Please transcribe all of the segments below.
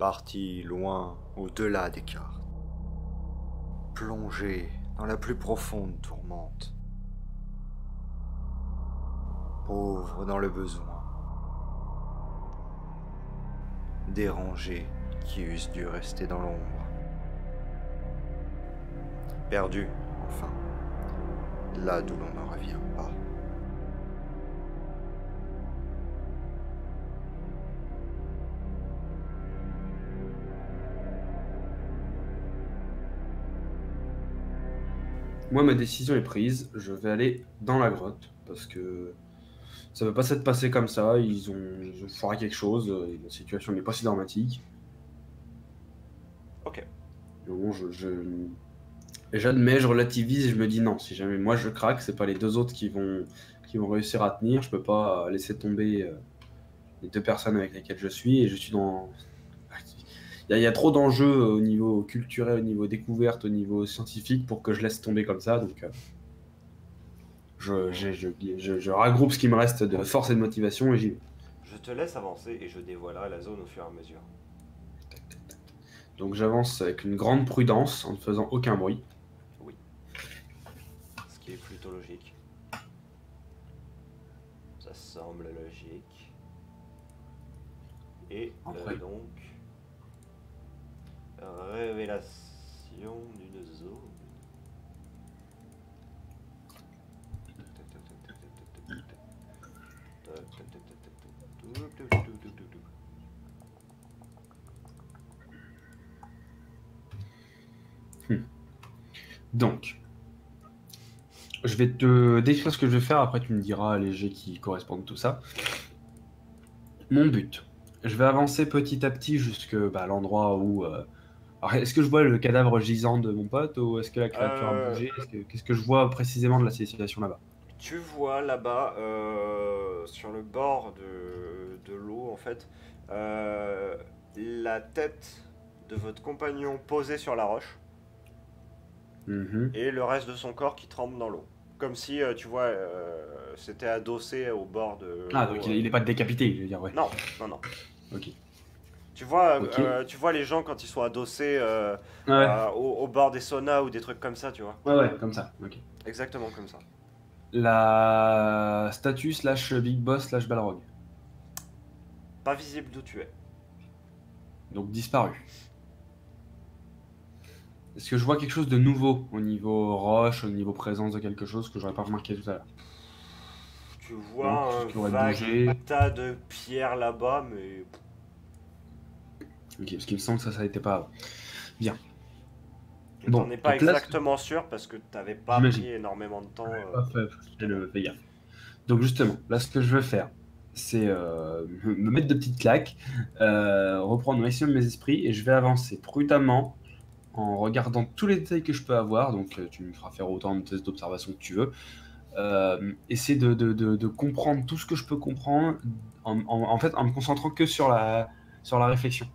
parti loin au-delà des cartes, plongé dans la plus profonde tourmente, pauvre dans le besoin, dérangé qui eussent dû rester dans l'ombre, perdu, enfin, là d'où l'on ne revient pas. Moi, ma décision est prise. Je vais aller dans la grotte parce que ça ne va pas s'être passé comme ça. Ils ont foiré quelque chose. La situation n'est pas si dramatique. Ok. Mais bon, j'admets, je relativise et je me dis non. Si jamais moi je craque, c'est pas les deux autres qui vont réussir à tenir. Je peux pas laisser tomber les deux personnes avec lesquelles je suis et je suis dans. Il y a trop d'enjeux au niveau culturel, au niveau découverte, au niveau scientifique pour que je laisse tomber comme ça. Donc, je regroupe ce qui me reste de force et de motivation et j'y vais. Je te laisse avancer et je dévoilerai la zone au fur et à mesure. Donc j'avance avec une grande prudence en ne faisant aucun bruit. Oui. Ce qui est plutôt logique. Ça semble logique. Et Après. donc... Révélation d'une zone. Donc, je vais te décrire ce que je vais faire, après tu me diras les jets qui correspondent à tout ça. Mon but, je vais avancer petit à petit jusque l'endroit où... Alors, est-ce que je vois le cadavre gisant de mon pote ou est-ce que la créature a Euh, bougé? Qu'est-ce que je vois précisément de la situation là-bas? Tu vois là-bas, sur le bord de l'eau, en fait, la tête de votre compagnon posée sur la roche Mhm. et le reste de son corps qui tremble dans l'eau. Comme si, tu vois, c'était adossé au bord de Ah, l'eau. donc il est pas décapité, je veux dire, ouais. Non, non, non. Ok. Ok. Tu vois les gens quand ils sont adossés Ouais, au bord des saunas ou des trucs comme ça, tu vois. ouais, ouais, comme ça. Ok. Exactement comme ça. La statue slash Big Boss slash Balrog. Pas visible d'où tu es. Donc disparu. Est-ce que je vois quelque chose de nouveau au niveau roche, au niveau présence de quelque chose que j'aurais pas remarqué tout à l'heure? Tu Non, vois quelque chose un qui aurait vague bougé. tas de pierres là-bas, mais Ok, parce qu'il me semble que ça n'était pas avant. Bien. t'en Bon, es pas donc là, exactement sûr parce que t'avais pas pris j'imagine. énormément de temps Pas fait, fait avant. le gaffe. Donc justement, là, ce que je veux faire, c'est me mettre de petites claques, reprendre au maximum mes esprits et je vais avancer prudemment en regardant tous les détails que je peux avoir. Donc, tu me feras faire autant de tests d'observation que tu veux. Essayer de comprendre tout ce que je peux comprendre en fait, en me concentrant que sur la réflexion.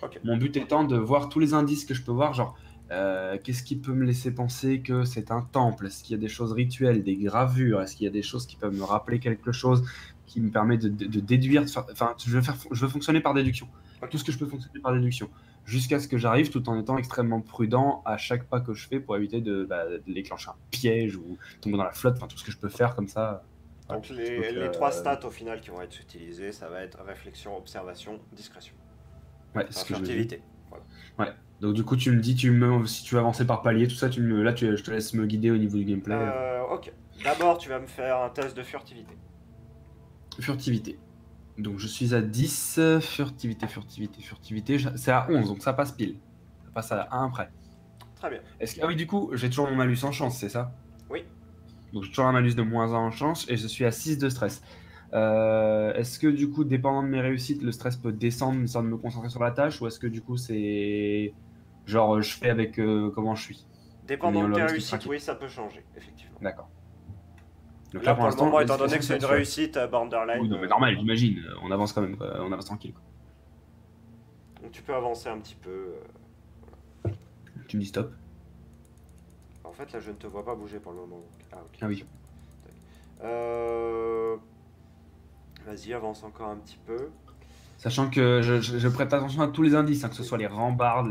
Ok, Mon but étant de voir tous les indices que je peux voir, genre qu'est-ce qui peut me laisser penser que c'est un temple? Est-ce qu'il y a des choses rituelles, des gravures? Est-ce qu'il y a des choses qui peuvent me rappeler quelque chose qui me permet de déduire? Enfin, je veux fonctionner par déduction. ok. Tout ce que je peux fonctionner par déduction. Jusqu'à ce que j'arrive tout en étant extrêmement prudent à chaque pas que je fais pour éviter de déclencher un piège ou tomber dans la flotte, enfin tout ce que je peux faire comme ça. Voilà. Donc Donc, les trois stats au final qui vont être utilisées, ça va être réflexion, observation, discrétion. ouais, c'est Enfin, ce que je me dis. furtivité. Voilà. Ouais. Donc du coup, tu me dis, si tu veux avancer par palier, tout ça, je te laisse me guider au niveau du gameplay. Ok. D'abord, tu vas me faire un test de furtivité. Furtivité. Donc je suis à 10. Furtivité, furtivité, furtivité. C'est à 11, donc ça passe pile. Ça passe Ok. à 1 près. Très bien. Ah oui, du coup, j'ai toujours mon malus en chance, c'est ça? Oui. Donc j'ai toujours un malus de -1 en chance et je suis à 6 de stress. Est-ce que du coup, dépendant de mes réussites, le stress peut descendre sans de me concentrer sur la tâche ou est-ce que du coup c'est genre je fais avec comment je suis en Dépendant ayant de le tes risque de réussites, craquer? oui, ça peut changer, effectivement. D'accord. Donc là Là, pour pour le l'instant, moment, étant donné que c'est l'essentiel une c'est ouais. réussite Oui, borderline, non, mais normal, j'imagine. On avance quand même, quoi. On avance tranquille, quoi. donc tu peux avancer un petit peu. Tu me dis stop. En fait, là, je ne te vois pas bouger pour le moment. Donc. Ah, ok. Ah oui. Euh, Vas-y, avance encore un petit peu. Sachant que je prête attention à tous les indices, hein, que ce soit les rambardes,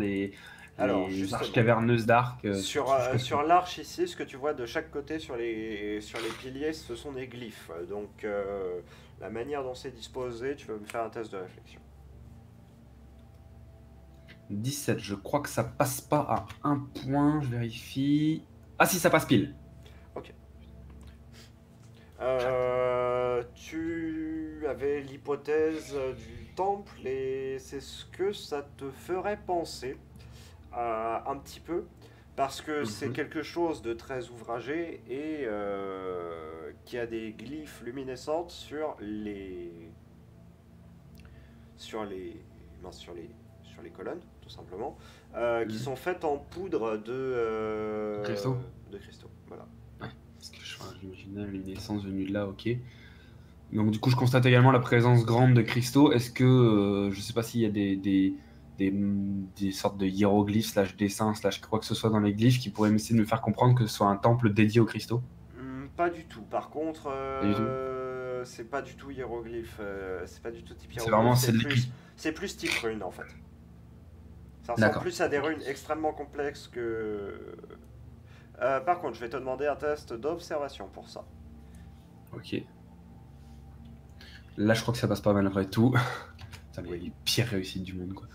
Alors, les arches justement, caverneuses d'arc, sur sur, tout ce que je peux. sur l'arche ici, ce que tu vois de chaque côté sur les piliers, ce sont des glyphes. Donc, la manière dont c'est disposé, tu vas me faire un test de réflexion. 17, je crois que ça passe pas à un point, je vérifie. Ah si, ça passe pile. Ok. Tu avais l'hypothèse du temple et c'est ce que ça te ferait penser un petit peu parce que c'est Mhm. quelque chose de très ouvragé et qui a des glyphes luminescentes sur les mince, sur les colonnes tout simplement qui Mhm. sont faites en poudre Cristaux? de cristaux. Voilà. Ouais, parce que j'imaginais la luminescence venue de là, ok. Donc du coup, je constate également la présence grande de cristaux. Est-ce que, je sais pas s'il y a des sortes de hiéroglyphes, slash dessins, slash quoi que ce soit dans les glyphes qui pourraient essayer de me faire comprendre que ce soit un temple dédié aux cristaux? Pas du tout. Par contre, Pas du tout. c'est pas du tout hiéroglyphe. C'est pas du tout type C'est hiéroglyphe. vraiment, c'est de l'écrit. C'est plus type rune en fait. Ça ressemble D'accord. plus à des Ok. runes extrêmement complexes que. Par contre, je vais te demander un test d'observation pour ça. Ok. Là, je crois que ça passe pas mal après tout. Putain, Oui. les pires réussites du monde, quoi.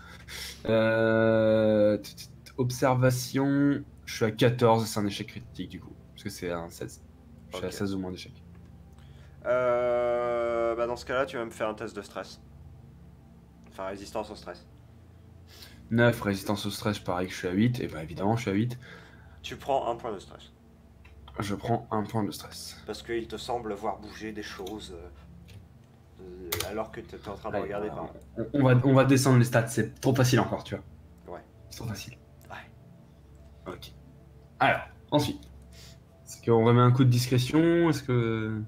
Observation, je suis à 14, c'est un échec critique du coup. Parce que c'est un 16. Je suis à Ok. 16 ou moins d'échecs. Bah dans ce cas-là, tu vas me faire un test de stress. Enfin, résistance au stress. 9, résistance au stress, pareil que je suis à 8. Et bah évidemment, je suis à 8. Tu prends un point de stress. Je prends un point de stress. Parce qu'il te semble voir bouger des choses alors que tu es en train de Allez, regarder par là. on va descendre les stats, c'est trop facile encore, tu vois. Ouais. C'est trop facile. Ouais. Ok. Alors, ensuite. Est-ce qu'on remet un coup de discrétion? Est-ce que.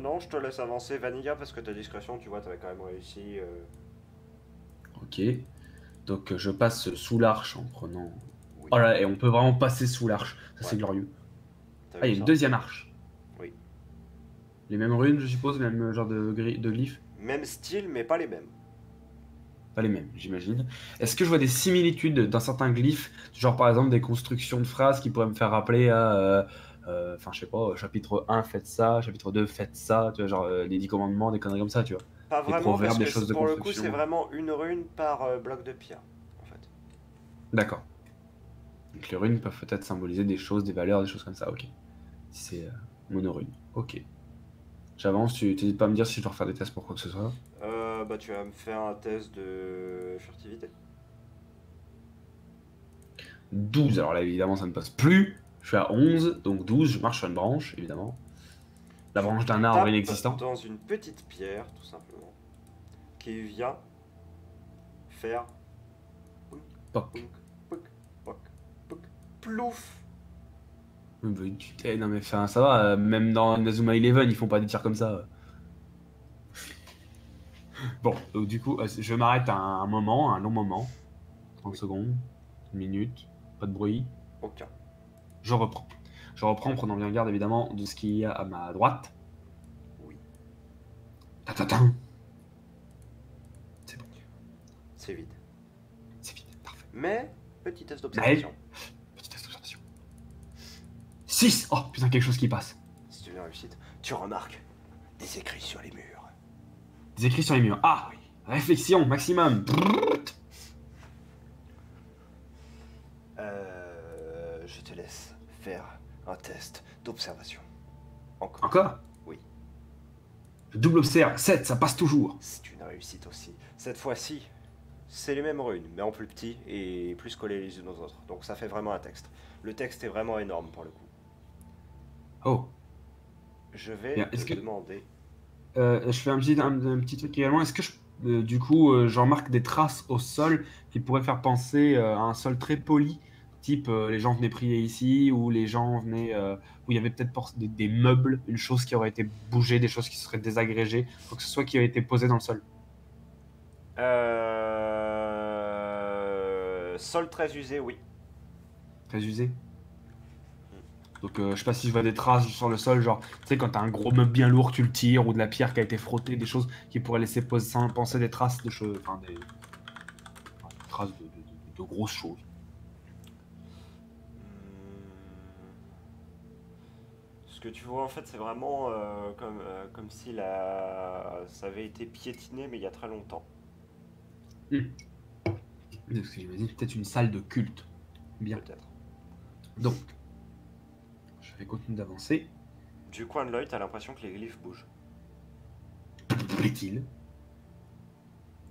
Non, je te laisse avancer Vanilla parce que ta discrétion, tu vois, t'avais quand même réussi. Ok. Donc je passe sous l'arche en prenant. Oui. Oh là, et on peut vraiment passer sous l'arche. Ça, Ouais. c'est glorieux. T'as Ah, il vu y a une ça? deuxième arche. Oui. Les mêmes runes, je suppose, le même genre de glyphes. Même style, mais pas les mêmes. Pas les mêmes, j'imagine. Est-ce que je vois des similitudes dans certains glyphes, genre par exemple des constructions de phrases qui pourraient me faire rappeler à, enfin je sais pas, chapitre 1 faites ça, chapitre 2 faites ça, tu vois, genre les 10 commandements, des conneries comme ça, tu vois. Pas Des vraiment parce proverbes, des que choses de pour le coup, c'est construction. vraiment une rune par bloc de pierre, en fait. D'accord. Donc les runes peuvent peut-être symboliser des choses, des valeurs, des choses comme ça, ok. Si c'est monorune, ok. J'avance, tu n'hésites pas à me dire si je dois refaire des tests pour quoi que ce soit. Bah, tu vas me faire un test de furtivité. 12, alors là évidemment ça ne passe plus. Je suis à 11, donc 12, je marche sur une branche, évidemment. La Tu branche d'un arbre tapes inexistant. dans une petite pierre, tout simplement, qui vient faire pouk, Poc. pouk, pouk, pouk, pouk, plouf. Non mais enfin, ça va, même dans Inazuma Eleven, ils font pas des tirs comme ça. Bon, donc du coup, je m'arrête à un moment, un long moment, 30 Oui, secondes, une minute, pas de bruit, aucun. je reprends. Je reprends en prenant bien garde évidemment de ce qu'il y a à ma droite. Oui, Tatatin. C'est bon, c'est vide. c'est vide, parfait. Mais, petit test Naël, d'observation. petit test d'observation. 6. Oh putain, quelque chose qui passe. C'est une réussite. Tu remarques des écrits sur les murs. Des écrits sur les murs. Ah, Oui. réflexion, maximum. Je te laisse faire un test d'observation. Encore. Encore. Oui, Je double observe, 7, ça passe toujours. c'est une réussite aussi. Cette fois-ci, c'est les mêmes runes, mais en plus petit et plus collées les unes aux autres. Donc ça fait vraiment un texte. Le texte est vraiment énorme pour le coup. Oh, Je vais bien. te demander. Je fais un petit truc également. Est-ce que du coup, je remarque des traces au sol qui pourraient faire penser à un sol très poli, type les gens venaient prier ici, ou les gens venaient, où il y avait peut-être des meubles, une chose qui aurait été bougée, des choses qui se seraient désagrégées, quoi que ce soit qui aurait été posé dans le sol. Sol très usé, oui. Très usé. Donc je sais pas si je vois des traces sur le sol, genre, tu sais, quand t'as un gros meuble bien lourd, tu le tires, ou de la pierre qui a été frottée, des choses qui pourraient laisser penser des traces de choses, enfin des traces de grosses choses. Ce que tu vois en fait, c'est vraiment comme si ça avait été piétiné, mais il y a très longtemps. Hmm. Parce que j'imagine peut-être une salle de culte. Bien. Peut-être. Donc, je vais continuer d'avancer. Du coin de l'œil, t'as l'impression que les glyphes bougent. Est-il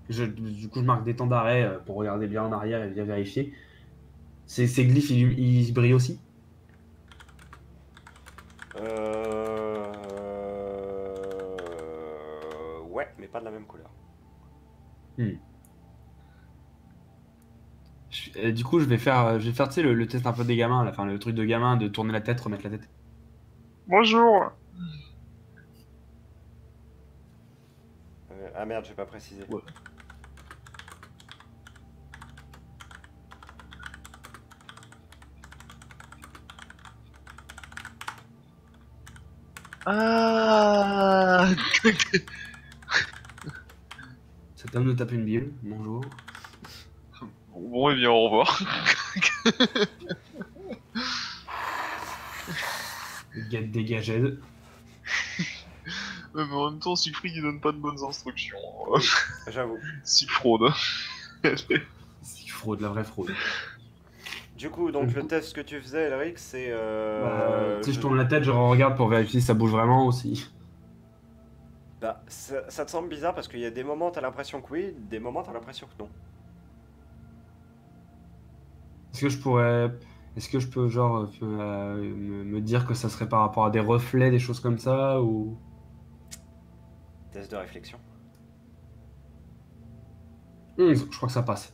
Du coup, je marque des temps d'arrêt pour regarder bien en arrière et bien vérifier. Ces glyphes, ils brillent aussi? Ouais, mais pas de la même couleur. Hmm. Du coup, je vais faire, tu sais, le test un peu des gamins, là, enfin, le truc de gamin de tourner la tête, remettre la tête. Bonjour. Ah merde, j'ai pas précisé. Ouais. Ah. Cet homme nous tape une bille. Bonjour. Bon, et bien, au revoir. Get dégagé. Mais en même temps, Siegfried, il donne pas de bonnes instructions. Oui, j'avoue. Siegfried. C'est fraude, la vraie fraude. Du coup, donc le test que tu faisais, Elric, c'est Tu sais, je tourne la tête, je regarde pour vérifier si ça bouge vraiment aussi. Bah, ça te semble bizarre parce qu'il y a des moments t'as l'impression que oui, des moments t'as l'impression que non. Est-ce que je pourrais. Est-ce que je peux, genre, me dire que ça serait par rapport à des reflets, des choses comme ça, ou. Test de réflexion. 11, je crois que ça passe.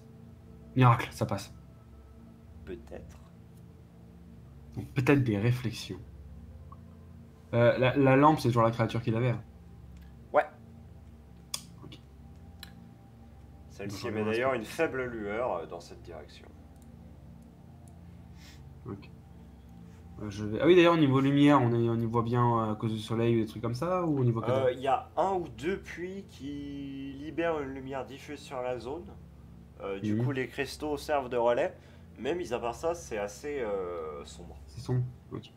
Miracle, ça passe. Peut-être. Donc peut-être des réflexions. La lampe, c'est toujours la créature qui l'avait, hein. Ouais. Ok. Donc, Celle-ci j'en ai émet un d'ailleurs aspect. une faible lueur dans cette direction. Ok. Ah oui, d'ailleurs, au niveau lumière, on y voit bien à cause du soleil ou des trucs comme ça, ou on y voit que dalle? Il y a un ou deux puits qui libèrent une lumière diffuse sur la zone. Du coup, Mhm. les cristaux servent de relais. Mais mis à part ça, c'est assez sombre. C'est sombre. Ok.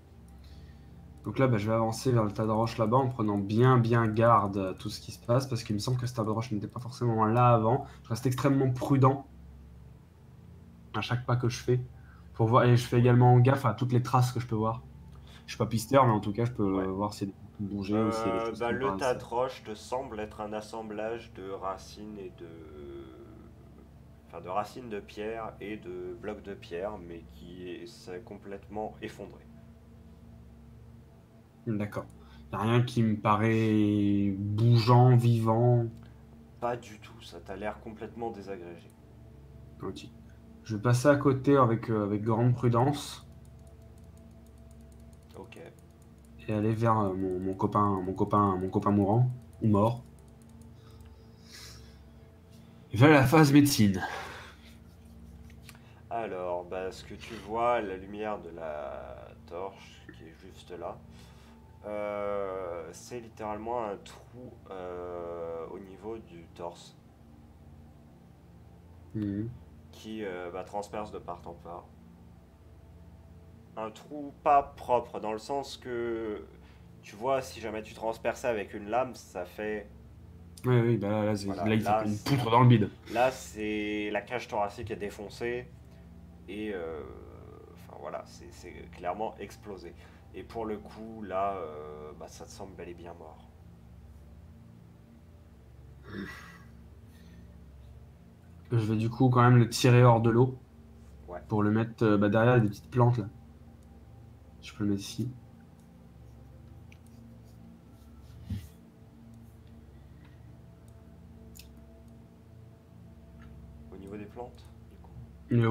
Donc là, bah, je vais avancer vers le tas de roches là-bas en prenant bien bien garde à tout ce qui se passe parce qu'il me semble que ce tas de roches n'était pas forcément là avant. Je reste extrêmement prudent à chaque pas que je fais pour voir et je fais également gaffe à toutes les traces que je peux voir. Je suis pas pisteur, mais en tout cas, je peux Ouais. voir s'il y a des trucs qui ont bougé ou s'il y a des choses Bah, qui me le tas paraissent. de roches te semble être un assemblage de racines et de. Enfin, de racines de pierre et de blocs de pierre, mais s'est complètement effondré. D'accord. Il n'y a rien qui me paraît bougeant, vivant. Pas du tout, ça t'a l'air complètement désagrégé. Ok. Je vais passer à côté avec grande prudence Ok. et aller vers mon copain mourant ou mort. Et vers la phase médecine. Alors, bah, ce que tu vois, la lumière de la torche qui est juste là, c'est littéralement un trou au niveau du torse Mhm. qui bah, transperce de part en part. Un trou pas propre dans le sens que tu vois, si jamais tu transperçais avec une lame, ça fait. Oui, oui, bah là, Voilà, là, il fait une poutre dans le bide. là c'est la cage thoracique est défoncée et enfin voilà, c'est clairement explosé. Et pour le coup, là, bah, ça te semble bel et bien mort. Je vais du coup quand même le tirer hors de l'eau Ouais. pour le mettre bah, derrière des petites plantes là. Je peux le mettre ici. Au niveau des plantes, du coup.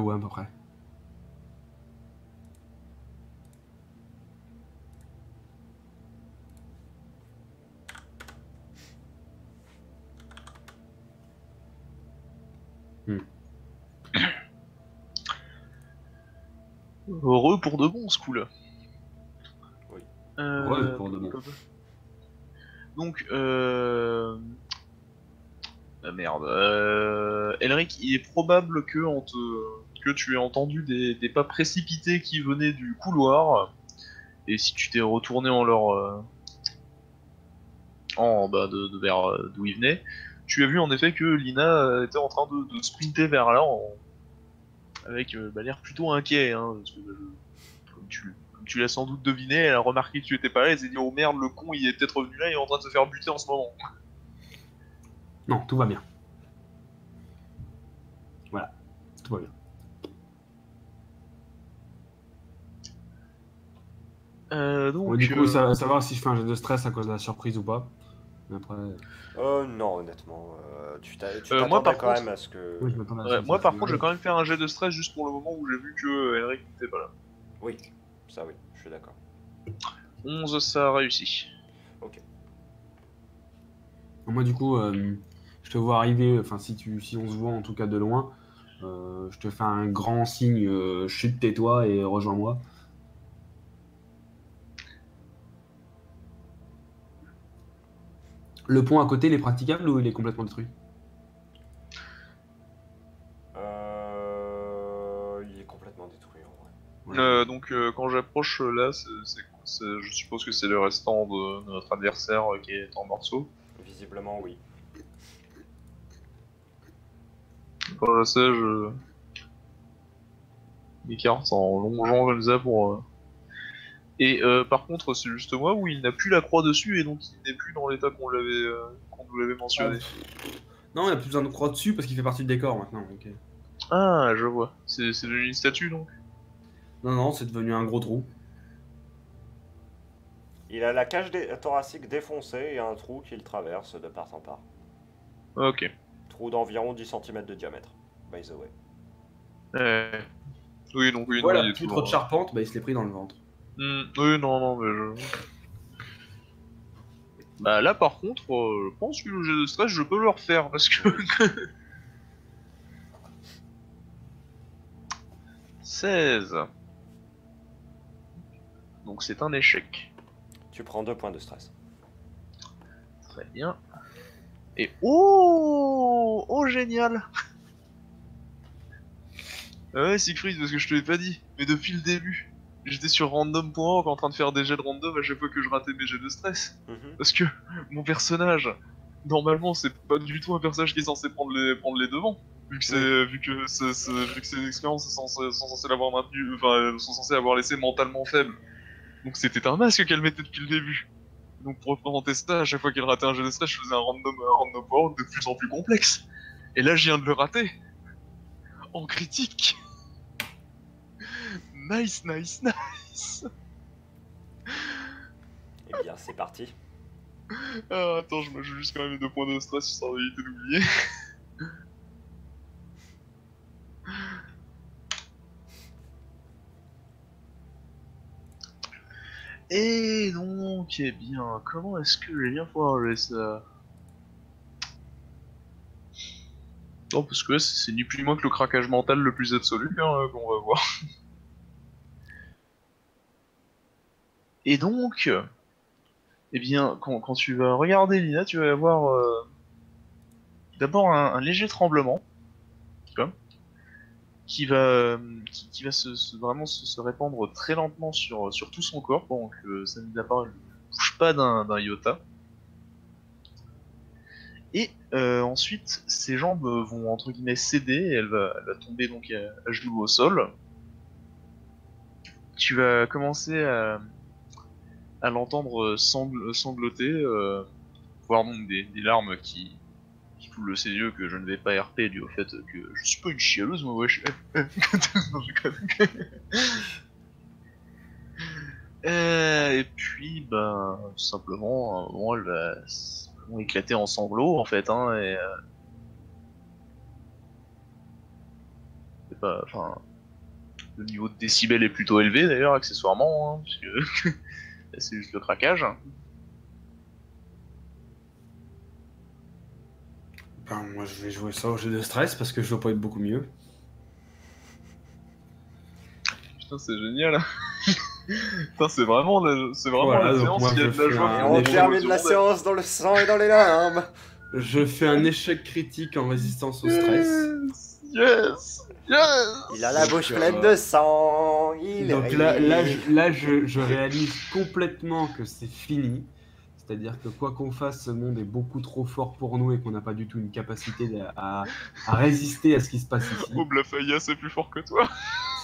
Ouais, à peu près. Hmm. Heureux pour de bon, ce coup-là. Ouais, pour demain. Donc, merde. Elric, il est probable que tu aies entendu des pas précipités qui venaient du couloir. Et si tu t'es retourné vers d'où il venait, tu as vu en effet que Lina était en train de sprinter vers là avec l'air plutôt inquiet. Hein, parce que, comme tu l'as sans doute deviné, elle a remarqué que tu étais pas là, elle s'est dit oh merde, le con il est peut-être revenu là, il est en train de se faire buter en ce moment. Non, tout va bien. Voilà, tout va bien. Donc, Ouais, du coup, savoir si je fais un jet de stress à cause de la surprise ou pas. Mais après, Non, honnêtement, tu moi t'attendais par quand contre, même à ce que... oui, je m'attendais à ouais, ça. moi par contre, je vais quand même faire un jet de stress juste pour le moment où j'ai vu que Elric n'était pas là. Oui, ça oui, je suis d'accord. 11, ça a réussi. Ok. Moi, du coup, je te vois arriver, enfin, si on se voit en tout cas de loin, je te fais un grand signe, chute, tais-toi et rejoins-moi. Le pont à côté, il est praticable ou il est complètement détruit? Il est complètement détruit en vrai. Ouais. Donc quand j'approche là, je suppose que c'est le restant de notre adversaire qui est en morceaux. Visiblement, oui. Quand je sais, je m'écarte en longeant comme ça pour... Et par contre, c'est juste moi où il n'a plus la croix dessus et donc il n'est plus dans l'état qu'on nous l'avait Ah, mentionné. non, il n'y a plus besoin de croix dessus parce qu'il fait partie du décor maintenant. Donc, Ah, je vois. C'est devenu une statue donc. non, non, c'est devenu un gros trou. Il a la cage thoracique défoncée et un trou qu'il traverse de part en part. Ok. Trou d'environ 10 cm de diamètre, by the way. Euh, Oui, donc oui, non, Voilà, il est plus trop de toujours... charpente, bah, il se l'est pris dans le ventre. Oui, non, non, mais je... Bah là, par contre, je pense que le jet de stress, je peux le refaire, parce que... 16. Donc c'est un échec. Tu prends 2 points de stress. Très bien. Et oh, oh génial. Ah ouais, Siegfried, parce que je te l'ai pas dit, mais depuis le début, j'étais sur random.org en train de faire des jets de random à chaque fois que je ratais mes jets de stress. Mhm. Parce que mon personnage, normalement, c'est pas du tout un personnage qui est censé prendre les devants. Vu que Oui. vu que ces expériences sont censées l'avoir maintenu, enfin, sont censées avoir laissé mentalement faible. Donc c'était un masque qu'elle mettait depuis le début. Donc pour représenter ça, à chaque fois qu'elle ratait un jet de stress, je faisais un random power de plus en plus complexe. Et là, je viens de le rater. En critique. Nice, nice, nice. Eh bien, c'est parti. Ah, attends, je m'ajoute juste quand même 2 points de stress histoire d'éviter d'oublier. Et donc, eh bien, comment est-ce que je vais bien pouvoir jouer ça? Non, parce que là, c'est ni plus ni moins que le craquage mental le plus absolu qu'on va voir. Et donc, eh bien, quand tu vas regarder Lina, tu vas avoir d'abord un léger tremblement, tu vois, qui va vraiment se répandre très lentement sur tout son corps, pendant que ça ne bouge pas d'un iota. Et ensuite, ses jambes vont entre guillemets céder, et elle va tomber donc à genoux au sol. Tu vas commencer à l'entendre sangloter, voir donc des larmes qui coulent de ses yeux que je ne vais pas RP dû au fait que je suis pas une chialeuse, moi, wesh. Non, je déconne. Et puis, ben, tout simplement, à un moment, elle va simplement éclater en sanglots, en fait, hein, et c'est pas, enfin, le niveau de décibel est plutôt élevé d'ailleurs, accessoirement, hein, puisque c'est juste le craquage. Ben, moi, je vais jouer ça au jet de stress parce que je dois pas être beaucoup mieux. Putain, c'est génial. Putain, c'est vraiment Voilà, la donc séance moi, qui a je de la fais joie. un Et pour on le échec. termine la secondaire. séance dans le sang et dans les larmes. Je fais un échec critique en résistance au stress. Yes! Yes! Il a la Donc, bouche pleine de sang, il Donc rit. là, je réalise complètement que c'est fini. C'est-à-dire que quoi qu'on fasse, ce monde est beaucoup trop fort pour nous et qu'on n'a pas du tout une capacité à résister à ce qui se passe ici. Oh, Blafaya, c'est plus fort que toi.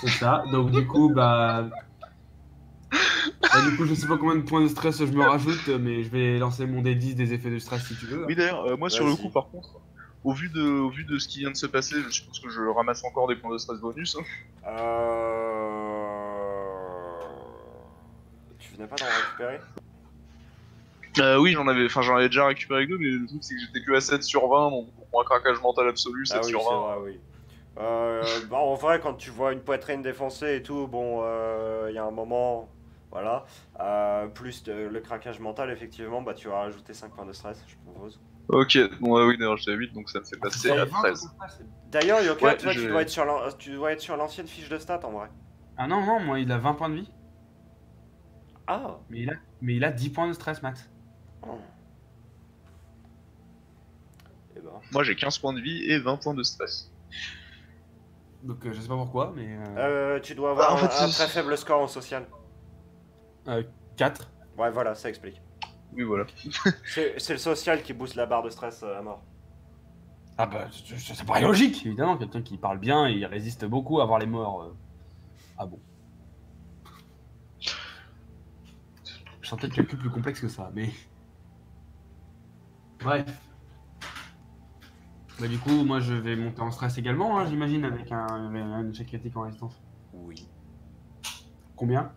C'est ça. Donc du coup, je sais pas combien de points de stress je me rajoute, mais je vais lancer mon D10 des effets de stress si tu veux. Oui, d'ailleurs, moi sur le coup, Vas-y. par contre, au vu de ce qui vient de se passer, je pense que je ramasse encore des points de stress bonus. Hein. Tu venais pas d'en récupérer? Oui, j'en avais déjà récupéré 2, mais le truc c'est que j'étais que à 7 sur 20, donc pour un craquage mental absolu, 7 Ah oui, sur c'est 20. vrai, oui. Bah, en vrai, quand tu vois une poitrine défoncée et tout, bon, il y a un moment, voilà. Plus le craquage mental, effectivement, bah tu vas rajouter 5 points de stress, je propose. Ok, bon, oui, d'ailleurs j'étais à 8, donc ça me fait passer à 13. D'ailleurs, Yoka, Ouais, toi, tu dois être sur l'ancienne fiche de stats en vrai. Ah non, non, moi il a 20 points de vie, Ah, mais il a 10 points de stress max. oh. Eh ben. Moi j'ai 15 points de vie et 20 points de stress. Donc je sais pas pourquoi, mais Tu dois avoir En fait, un très faible score en social. 4. Ouais, voilà, ça explique. Oui, voilà. C'est le social qui booste la barre de stress à mort. Ah bah, ça paraît logique, évidemment, quelqu'un qui parle bien et il résiste beaucoup à voir les morts. Ah bon. Je sentais le calcul plus complexe que ça, mais... Bref. Bah du coup, moi je vais monter en stress également, hein, j'imagine, avec un échec critique en résistance. Oui. Combien?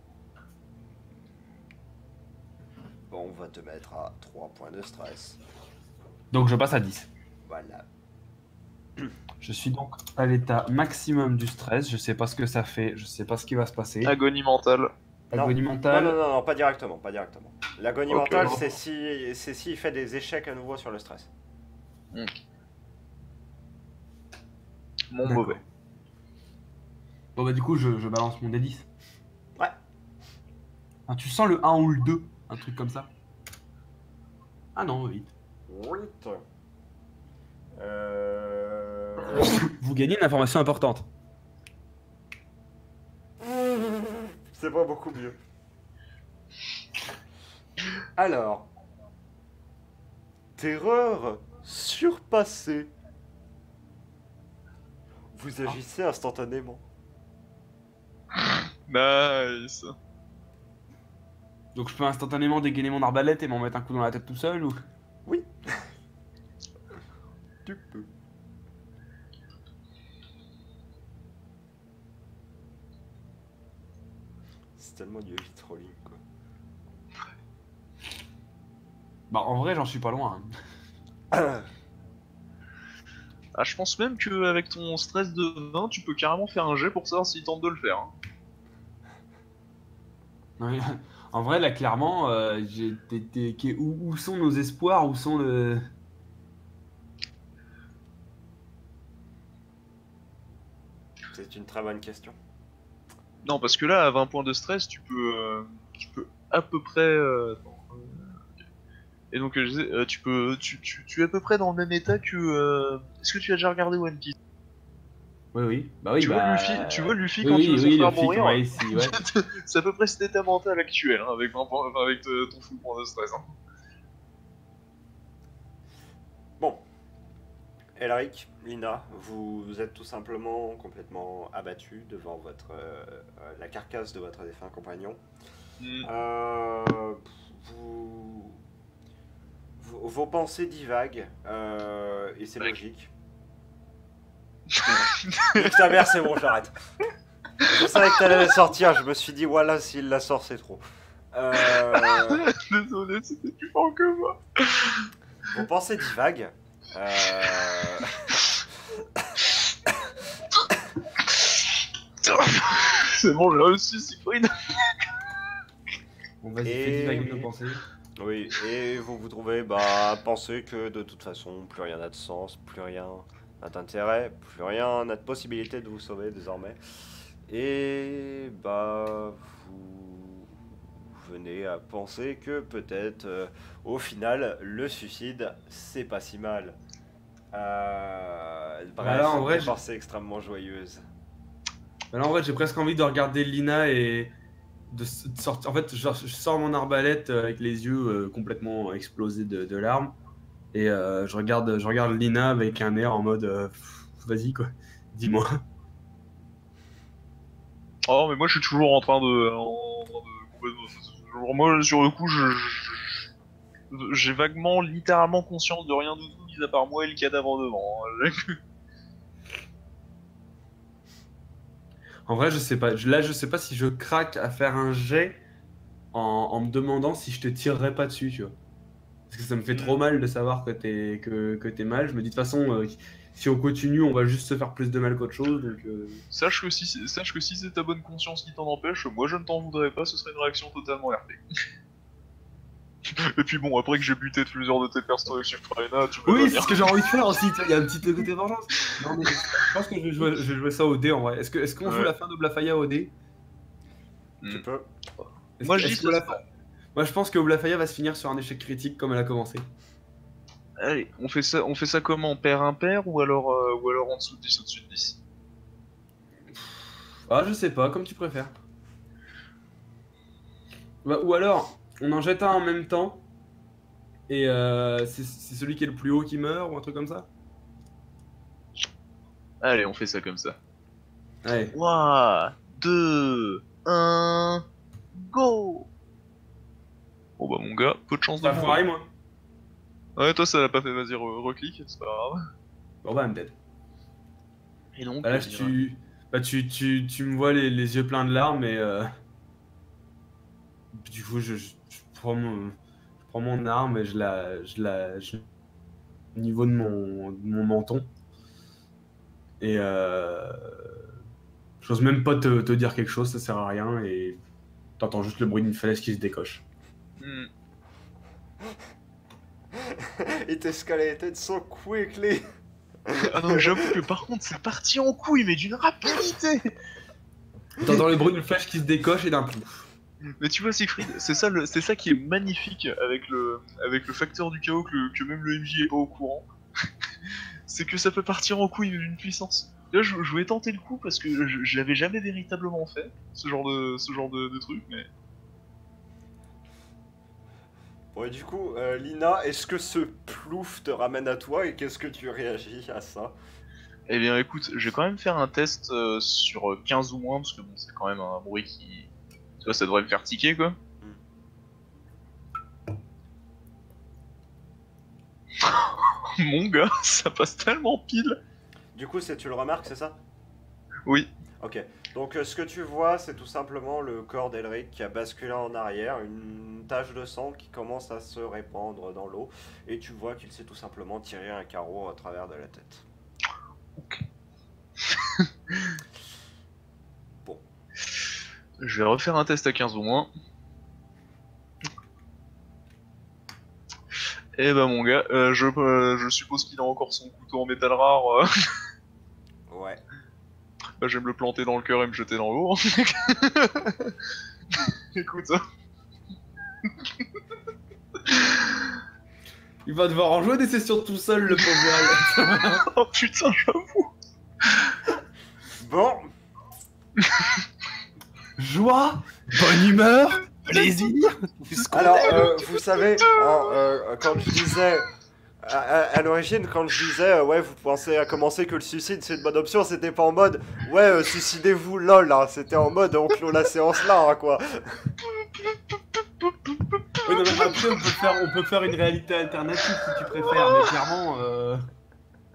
Bon, on va te mettre à 3 points de stress. Donc je passe à 10. Voilà. Je suis donc à l'état maximum du stress, je sais pas ce que ça fait, je sais pas ce qui va se passer. Agonie mentale. Agonie Non, mentale. non, pas directement, pas directement. L'agonie Ok. mentale, c'est si il fait des échecs à nouveau sur le stress. Mon D'accord. mauvais. Bon bah du coup, je balance mon D10. Ouais. Ah, tu sens le 1 ou le 2, un truc comme ça? Ah non, vite. 8. Vous gagnez une information importante. C'est pas beaucoup mieux. Alors. Terreur surpassée. Vous agissez instantanément. Nice. Donc je peux instantanément dégainer mon arbalète et m'en mettre un coup dans la tête tout seul ou... Oui. Tu peux. C'est tellement du heavy trolling, quoi. Bah en vrai j'en suis pas loin. Hein. Ah, je pense même qu'avec ton stress de 20, tu peux carrément faire un jet pour savoir s'il tente de le faire. Hein. Non, mais, en vrai là clairement, où sont nos espoirs, où sont le... C'est une très bonne question. Non, parce que là, à 20 points de stress, tu peux à peu près. Et donc, je disais, tu es à peu près dans le même état que. Est-ce que tu as déjà regardé One Piece? Oui, oui. Bah oui, Tu vois bah... Luffy Oui, quand oui, tu veux son oui, frère Luffy, mourir. ouais, ici, ouais. C'est à peu près cet état mental actuel, hein, avec, 20 points, enfin, avec ton full point de stress. Hein. Bon. Elric, Lina, vous êtes tout simplement complètement abattus devant la carcasse de votre défunt compagnon. Mm. Vos pensées divaguent, et c'est Ouais. logique. Nique ta mère, c'est bon, j'arrête. Je savais que t'allais la sortir, je me suis dit, voilà, s'il la sort, c'est trop. Désolé, c'était plus fort que moi. Vos pensées divaguent. C'est bon, j'ai réussi, Siegfried. Bon, vas-y, Et- fais divaguer nos pensées. Oui, et vous vous trouvez à penser que de toute façon, plus rien n'a de sens, plus rien n'a d'intérêt, plus rien n'a de possibilité de vous sauver désormais. Et vous venez à penser que peut-être, au final, le suicide, c'est pas si mal. Bref, Alors, en vrai, une pensée extrêmement joyeuse. Alors, en vrai, j'ai presque envie de regarder Lina et de sortir. En fait, genre, je sors mon arbalète avec les yeux complètement explosés de larmes. Et je regarde Lina avec un air en mode vas-y quoi, dis-moi. Oh, mais moi je suis toujours en train de. Genre, moi, sur le coup, j'ai vaguement, littéralement conscience de rien du tout, mis à part moi et le cadavre devant. Hein. En vrai, je sais pas. Là, je sais pas si je craque à faire un jet en me demandant si je te tirerais pas dessus, tu vois. Parce que ça me fait trop mal de savoir que t'es mal. Je me dis de toute façon, si on continue, on va juste se faire plus de mal qu'autre chose. Donc, Sache que si c'est ta bonne conscience qui t'en empêche, moi je ne t'en voudrais pas, ce serait une réaction totalement RP. Et puis bon, après que j'ai buté plusieurs de tes personnages sur Frena, tu peux oui, pas c'est dire. ce que j'ai envie de faire aussi. Il y a un petit côté vengeance. Non, mais je pense que je vais jouer ça au dé en vrai. Est-ce qu'on joue Ouais. la fin de Blafaya au dé? Tu peux. Moi je dis est-ce que ça. Moi, je pense que Blafaya va se finir sur un échec critique comme elle a commencé. Allez, on fait ça comment? Pair impair ou alors en dessous de 10, au-dessus de 10? Ah, je sais pas, comme tu préfères. Ou alors, on en jette un en même temps. Et c'est celui qui est le plus haut qui meurt ou un truc comme ça? Allez, on fait ça comme ça. Allez. 3, 2, 1, go! Bon bah mon gars, peu de chance de Ça mourir. foirait, moi. Ouais, toi ça l'a pas fait, vas-y, reclique, c'est pas grave. Bon, bah, I'm dead. Et donc, Bah, là, tu me vois les yeux pleins de larmes et du coup, je prends mon arme et au niveau de mon menton. Et j'ose même pas te dire quelque chose, ça sert à rien et t'entends juste le bruit d'une falaise qui se décoche. Hmm. It escalated so quickly. Ah non, mais j'avoue que par contre, c'est parti en couille, mais d'une rapidité! T'entends le bruit d'une flèche qui se décoche et d'un pouf. Mais tu vois, Siegfried, c'est ça qui est magnifique avec le facteur du chaos que même le MJ est pas au courant. C'est que ça peut partir en couille d'une puissance. Là, je voulais tenter le coup parce que je l'avais jamais véritablement fait, ce genre de truc, mais. Bon, et du coup, Lina, est-ce que ce plouf te ramène à toi et qu'est-ce que tu réagis à ça? Eh bien, écoute, je vais quand même faire un test sur 15 ou moins, parce que bon, c'est quand même un bruit qui. Tu vois, ça devrait me faire tiquer, quoi. Mon gars, ça passe tellement pile. Du coup, tu le remarques, c'est ça? Oui. Ok. Donc, ce que tu vois, c'est tout simplement le corps d'Elric qui a basculé en arrière, une tache de sang qui commence à se répandre dans l'eau, et tu vois qu'il s'est tout simplement tiré un carreau à travers de la tête. Ok. Bon. Je vais refaire un test à 15 ou moins. Eh ben mon gars, je suppose qu'il a encore son couteau en métal rare. Ouais. Bah, je vais me le planter dans le cœur et me jeter dans l'eau. Écoute, Il va devoir en jouer des sessions tout seul, le pauvre. oh putain, j'avoue. Bon. Joie, bonne humeur, plaisir. Alors, vous savez, quand je disais... À l'origine, quand je disais ouais, vous pensez à commencer que le suicide c'est une bonne option, c'était pas en mode ouais, suicidez-vous, lol, hein, c'était en mode on clôt la séance là, hein, quoi. Oui, non, mais après, on peut faire une réalité alternative si tu préfères, mais clairement,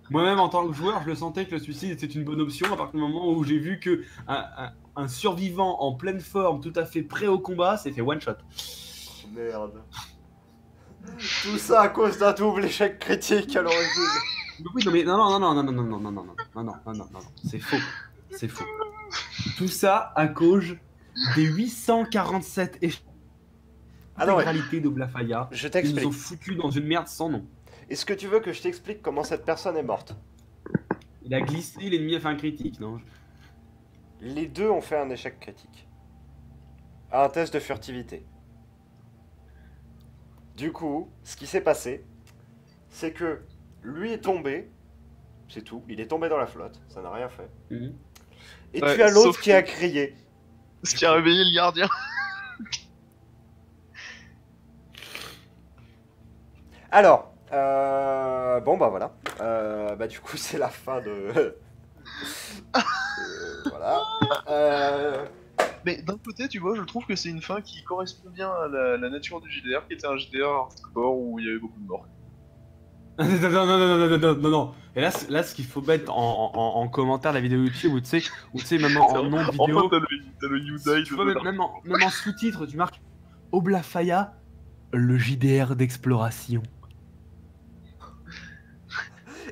moi-même en tant que joueur, je le sentais que le suicide était une bonne option à partir du moment où j'ai vu que un survivant en pleine forme, tout à fait prêt au combat, s'est fait one shot. Merde. Tout ça à cause d'un double échec critique à l'origine. Oui, non, mais non, c'est faux. C'est faux. Tout ça à cause des 847 échecs d'intégralité de Blafaya. Je Ils t'explique. nous ont foutu dans une merde sans nom. Est-ce que tu veux que je t'explique comment cette personne est morte? Il a glissé, l'ennemi a fait un critique, non? Les deux ont fait un échec critique. À un test de furtivité. Du coup, ce qui s'est passé, c'est que lui est tombé, c'est tout, il est tombé dans la flotte, ça n'a rien fait. Mhm. Et Ouais, tu as l'autre sauf qui a crié. Ce qui a réveillé le gardien. Alors, bon bah voilà. Bah du coup c'est la fin de... voilà. Mais d'un côté, tu vois, je trouve que c'est une fin qui correspond bien à la nature du JDR, qui était un JDR hardcore où il y avait beaucoup de morts. Non, non, non, non, non, non, non, non, non. Et là, ce qu'il faut mettre en commentaire de la vidéo YouTube, ou tu sais, même en nom de vidéo, Enfin, t'as le You Die tu vois, de même en sous-titre, tu marques Oblafaya, le JDR d'exploration.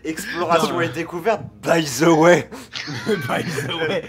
Exploration Non. et découverte, by the way. By the way.